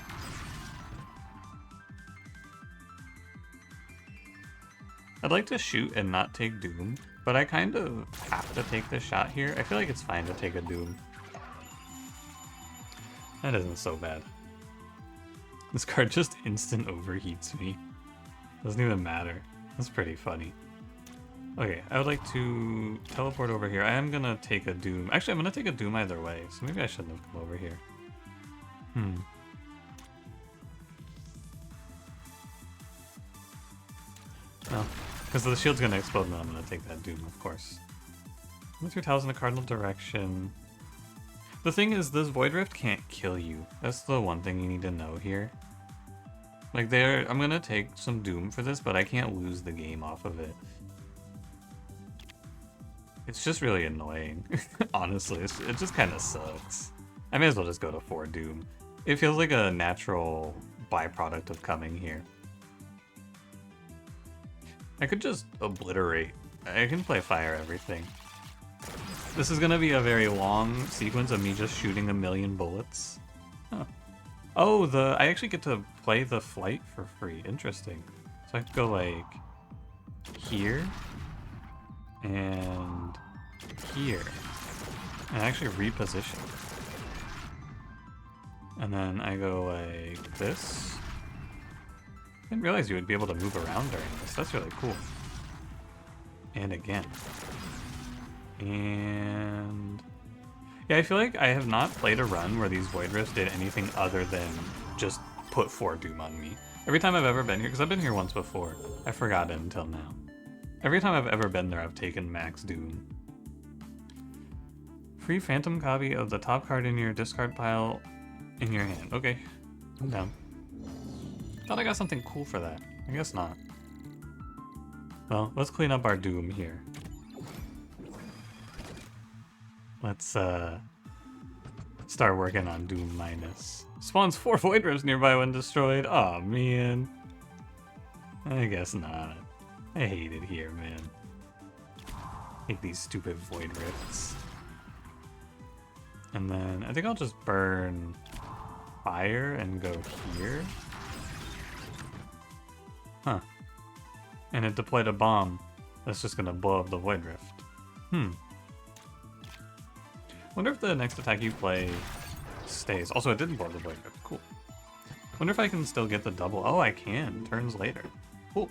I'd like to shoot and not take Doom, but I kind of have to take the shot here. I feel like it's fine to take a Doom. That isn't so bad. This card just instant overheats me. Doesn't even matter. That's pretty funny. Okay, I would like to teleport over here. I am gonna take a Doom. Actually, I'm gonna take a Doom either way, so maybe I shouldn't have come over here. No, because the shield's gonna explode and then I'm gonna take that Doom, of course. Move your tiles in the cardinal direction. The thing is, this Void Rift can't kill you. That's the one thing you need to know here. Like, I'm gonna take some Doom for this, but I can't lose the game off of it. It's just really annoying. Honestly, it just kind of sucks. I may as well just go to 4 Doom. It feels like a natural byproduct of coming here. I could just obliterate. I can play fire everything. This is gonna be a very long sequence of me just shooting a million bullets. Huh. Oh, I actually get to play the flight for free. Interesting. So I could go like here and here and actually reposition. And then I go like this. I didn't realize you would be able to move around during this. That's really cool. And again. And yeah, I feel like I have not played a run where these Void Rifts did anything other than just put 4 Doom on me. Every time I've ever been here, because I've been here once before, I forgot it until now. Every time I've ever been there, I've taken max Doom. Free phantom copy of the top card in your discard pile in your hand. Okay, I'm down. Thought I got something cool for that. I guess not. Well, let's clean up our Doom here. Let's start working on Doom minus. Spawns 4 Void Rifts nearby when destroyed. Aw, man. I guess not. I hate it here, man. Hate these stupid Void Rifts. And then I think I'll just burn fire and go here. Huh. And it deployed a bomb that's just gonna blow up the Void Rift. Wonder if the next attack you play stays. Also, it didn't blow the Void Rift. Cool. Wonder if I can still get the double. Oh, I can. Turns later. Cool.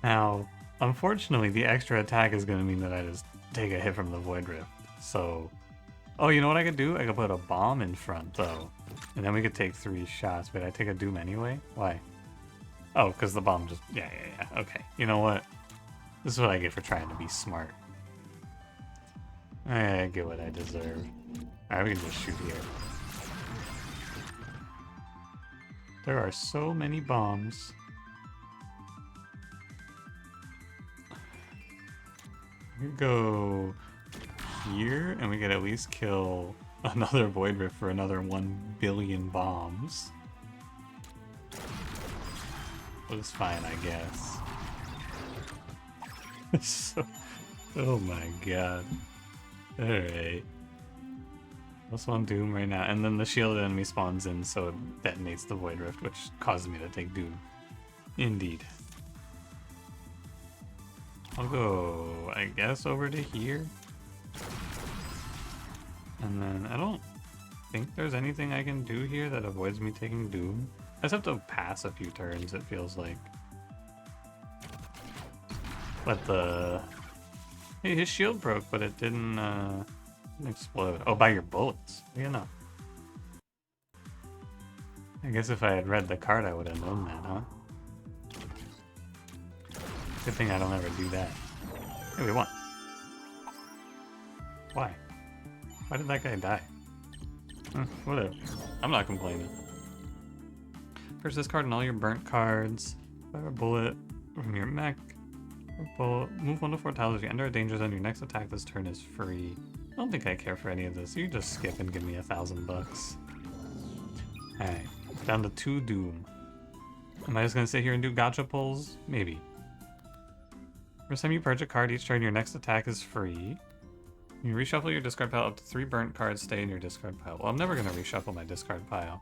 Now, unfortunately, the extra attack is going to mean that I just take a hit from the Void Rift. So, oh, you know what I could do? I could put a bomb in front, though. And then we could take 3 shots. But I take a Doom anyway? Why? Oh, because the bomb just... Yeah. Okay. You know what? This is what I get for trying to be smart. I get what I deserve. Alright, we can just shoot here. There are so many bombs. We could go here, and we could at least kill another Void Rift for another 1 billion bombs. Looks fine, I guess. Oh my god. Alright. Plus 1 Doom right now, and then the shielded enemy spawns in, so it detonates the Void Rift, which causes me to take Doom. Indeed. I'll go, I guess, over to here. And then I don't think there's anything I can do here that avoids me taking Doom. I just have to pass a few turns, it feels like. But hey, his shield broke, but it didn't explode. Oh, by your bullets. You know. I guess if I had read the card, I would have known that, huh? Good thing I don't ever do that. Hey, we won. Why? Why did that guy die? Whatever. I'm not complaining. First discard and all your burnt cards. Fire a bullet from your mech. Move 1 to 4 tiles. If you enter a danger zone, your next attack this turn is free. I don't think I care for any of this. You just skip and give me $1,000. Alright, down to 2 Doom. Am I just gonna sit here and do gotcha pulls? Maybe. First time you purge a card each turn, your next attack is free. You reshuffle your discard pile up to 3 burnt cards, stay in your discard pile. Well, I'm never gonna reshuffle my discard pile.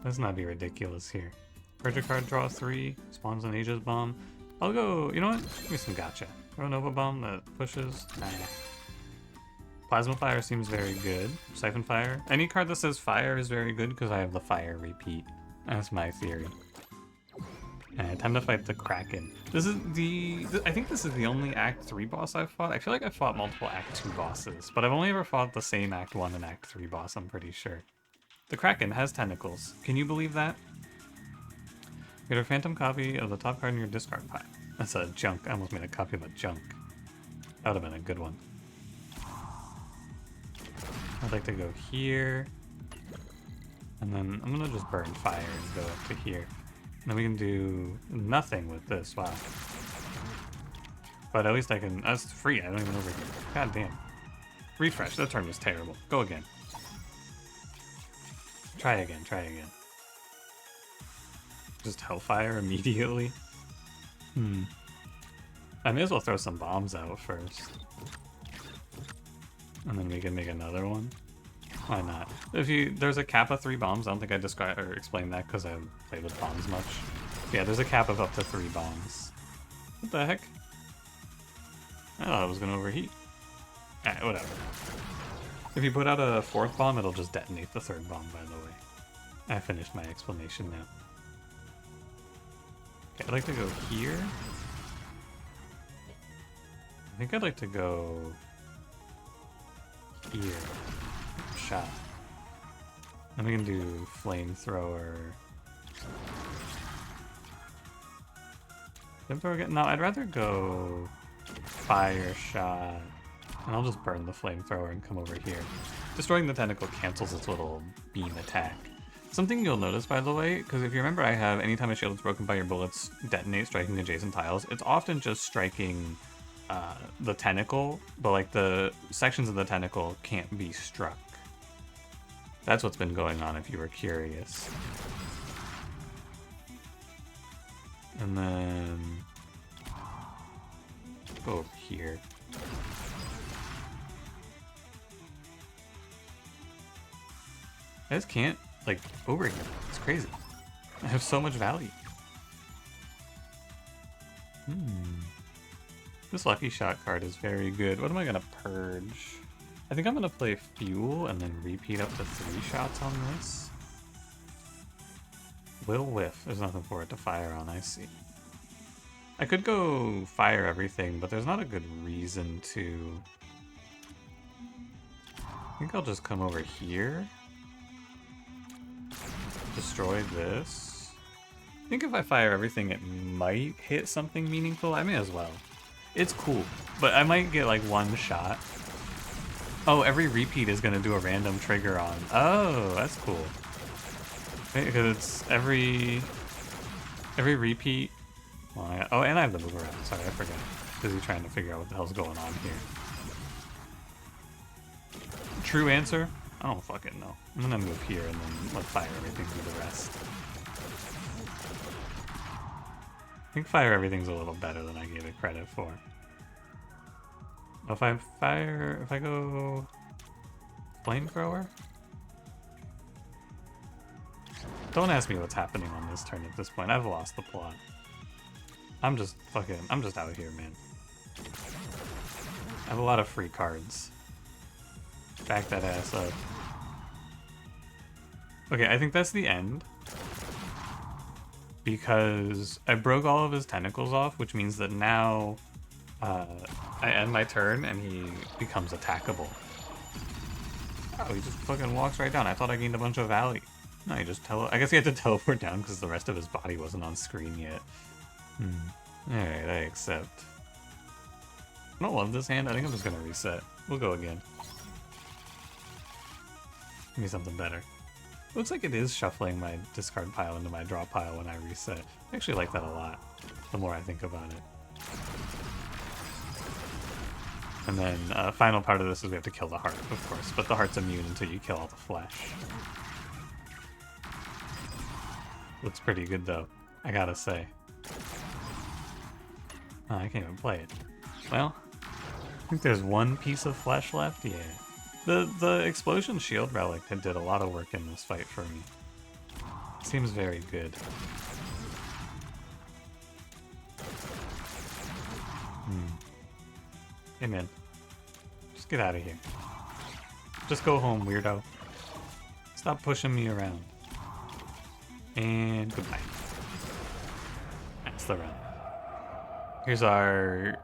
Let's not be ridiculous here. Purge a card, draw 3, spawns an Aegis Bomb. I'll go, you know what? Give me some gotcha. Throw a Nova Bomb that pushes. Nah. Plasma Fire seems very good. Siphon Fire. Any card that says fire is very good because I have the fire repeat. That's my theory. Alright, time to fight the Kraken. This is I think this is the only Act 3 boss I've fought. I feel like I've fought multiple Act 2 bosses, but I've only ever fought the same Act 1 and Act 3 boss, I'm pretty sure. The Kraken has tentacles. Can you believe that? Get a phantom copy of the top card in your discard pile. That's a junk. I almost made a copy of a junk. That would have been a good one. I'd like to go here. And then I'm gonna just burn fire and go up to here. And then we can do nothing with this, wow. But at least I can, that's free, I don't even overheat. God damn. Refresh, that turn was terrible. Go again. Try again, try again. Just Hellfire immediately? I may as well throw some bombs out first. And then we can make another one. Why not? There's a cap of 3 bombs. I don't think I described or explained that because I haven't played with bombs much. Yeah, there's a cap of up to 3 bombs. What the heck? I thought it was gonna overheat. Alright, whatever. If you put out a 4th bomb, it'll just detonate the 3rd bomb, by the way. I finished my explanation now. Okay, I'd like to go here. I think I'd like to go here. Shot. Then we can do flamethrower. Flamethrower again? No, I'd rather go fire shot. And I'll just burn the flamethrower and come over here. Destroying the tentacle cancels its little beam attack. Something you'll notice, by the way, because if you remember I have anytime a shield is broken by your bullets, detonate striking adjacent tiles, it's often just striking the tentacle, but like the sections of the tentacle can't be struck. That's what's been going on if you were curious. And then go over here. I just can't, like, over here. It's crazy. I have so much value. This Lucky Shot card is very good. What am I gonna purge? I think I'm gonna play Fuel and then repeat up to 3 shots on this. Will whiff. There's nothing for it to fire on, I see. I could go fire everything, but there's not a good reason to. I think I'll just come over here. Destroy this. I think if I fire everything, it might hit something meaningful. I may as well. It's cool, but I might get like 1 shot. Oh, every repeat is gonna do a random trigger on. Oh, that's cool. Because it's every repeat. Well, oh, and I have the move around. Sorry, I forgot. Because he's trying to figure out what the hell's going on here. True answer? I don't fucking know. I'm gonna move here and then let fire everything do the rest. I think fire everything's a little better than I gave it credit for. If I go flamethrower? Don't ask me what's happening on this turn at this point. I've lost the plot. I'm just out here, man. I have a lot of free cards. Back that ass up. Okay, I think that's the end. Because I broke all of his tentacles off, which means that now I end my turn and he becomes attackable. Oh, he just fucking walks right down. I thought I gained a bunch of value. No, he just I guess he had to teleport down because the rest of his body wasn't on screen yet. Alright, I accept. I don't love this hand. I think I'm just gonna reset. We'll go again. Give me something better. Looks like it is shuffling my discard pile into my draw pile when I reset. I actually like that a lot, the more I think about it. And then final part of this is we have to kill the heart, of course, but the heart's immune until you kill all the flesh. Looks pretty good though, I gotta say. Oh, I can't even play it. Well, I think there's one piece of flesh left, yeah. The explosion shield relic did a lot of work in this fight for me. Seems very good. Hey man, just get out of here. Just go home, weirdo. Stop pushing me around. And goodbye. That's the run. Here's our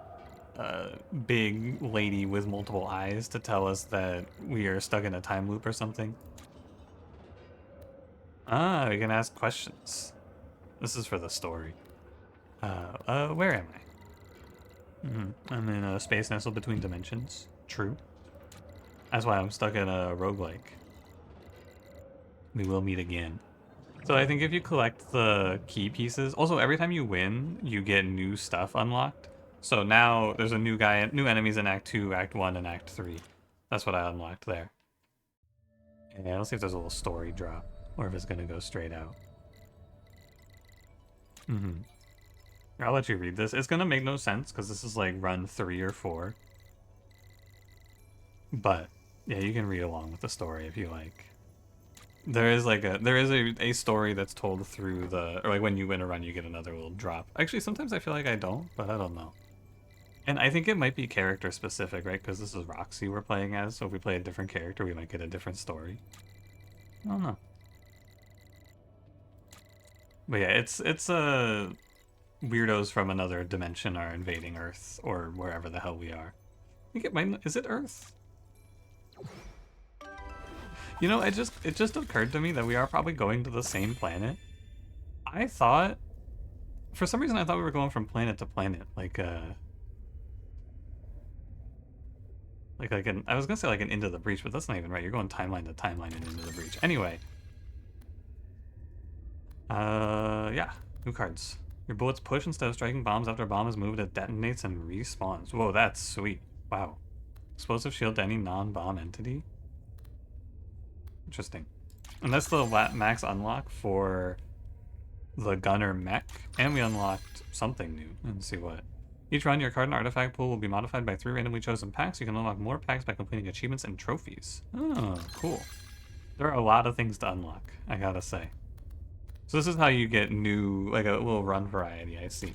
big lady with multiple eyes to tell us that we are stuck in a time loop or something. Ah, we can ask questions. This is for the story. Where am I? I'm in a space nestled between dimensions. True. That's why I'm stuck in a roguelike. We will meet again. So I think if you collect the key pieces, also every time you win, you get new stuff unlocked. So now there's a new enemies in Act 2, Act 1, and Act 3. That's what I unlocked there. Yeah, let's see if there's a little story drop, or if it's gonna go straight out. I'll let you read this. It's gonna make no sense, because this is like run 3 or 4. But, yeah, you can read along with the story if you like. There is a story that's told through the, or like when you win a run you get another little drop. Actually, sometimes I feel like I don't, but I don't know. And I think it might be character specific, right? Because this is Roxy we're playing as, so if we play a different character we might get a different story. I don't know. But yeah, it's weirdos from another dimension are invading Earth, or wherever the hell we are. I think it might, is it Earth? You know, it just occurred to me that we are probably going to the same planet. I thought, for some reason I thought we were going from planet to planet, I was gonna say like an Into the Breach, but that's not even right. You're going timeline to timeline and Into the Breach. Anyway. Yeah, new cards. Your bullets push instead of striking bombs after a bomb is moved, it detonates and respawns. Whoa, that's sweet. Wow. Explosive shield to any non-bomb entity? Interesting. And that's the max unlock for the gunner Mech, and we unlocked something new. Let's see what. Each run, your card and artifact pool will be modified by 3 randomly chosen packs. You can unlock more packs by completing achievements and trophies. Oh, cool. There are a lot of things to unlock, I gotta say. So this is how you get new, like a little run variety, I see.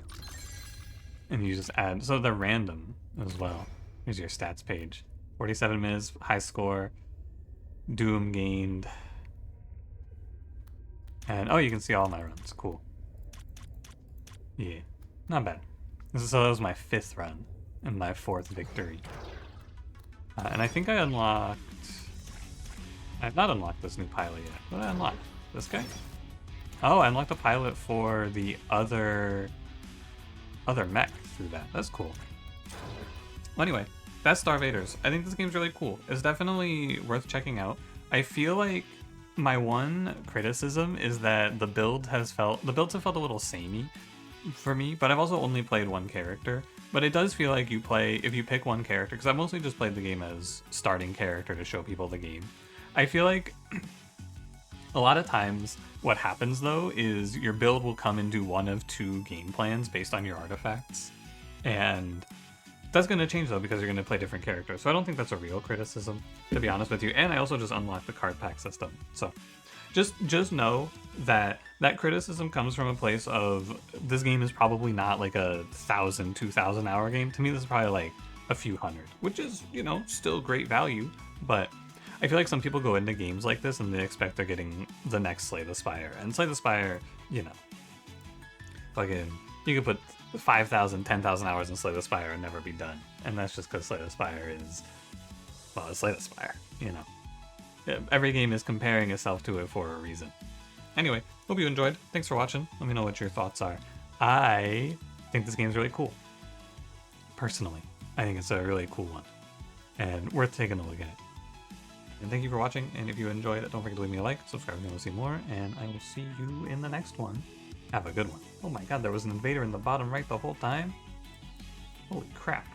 And you just add, so they're random as well. Here's your stats page. 47 minutes, high score. Doom gained. And oh, you can see all my runs. Cool. Yeah, not bad. So that was my 5th run and my 4th victory. And I think I unlocked... I have not unlocked this new pilot yet. What did I unlock? This guy? Oh, I unlocked a pilot for the other mech through that. That's cool. Well, anyway, that's StarVaders. I think this game's really cool. It's definitely worth checking out. I feel like my one criticism is that the builds have felt a little samey for me, but I've also only played one character. But it does feel like if you pick one character, because I've mostly just played the game as starting character to show people the game. I feel like a lot of times what happens though is your build will come and do one of 2 game plans based on your artifacts. And that's going to change though because you're going to play different characters. So I don't think that's a real criticism, to be honest with you. And I also just unlocked the card pack system. So just know that that criticism comes from a place of this game is probably not like a 1,000, 2,000 hour game. To me, this is probably like a few hundred, which is, you know, still great value. But I feel like some people go into games like this and they expect they're getting the next Slay the Spire. And Slay the Spire, you know, fucking, you could put 5,000, 10,000 hours in Slay the Spire and never be done. And that's just because Slay the Spire is, well, it's Slay the Spire, you know. Every game is comparing itself to it for a reason. Anyway, hope you enjoyed. Thanks for watching. Let me know what your thoughts are. I think this game's really cool. Personally, I think it's a really cool one. And worth taking a look at. And thank you for watching, and if you enjoyed it, don't forget to leave me a like, subscribe if you want to see more, and I will see you in the next one. Have a good one. Oh my god, there was an invader in the bottom right the whole time? Holy crap.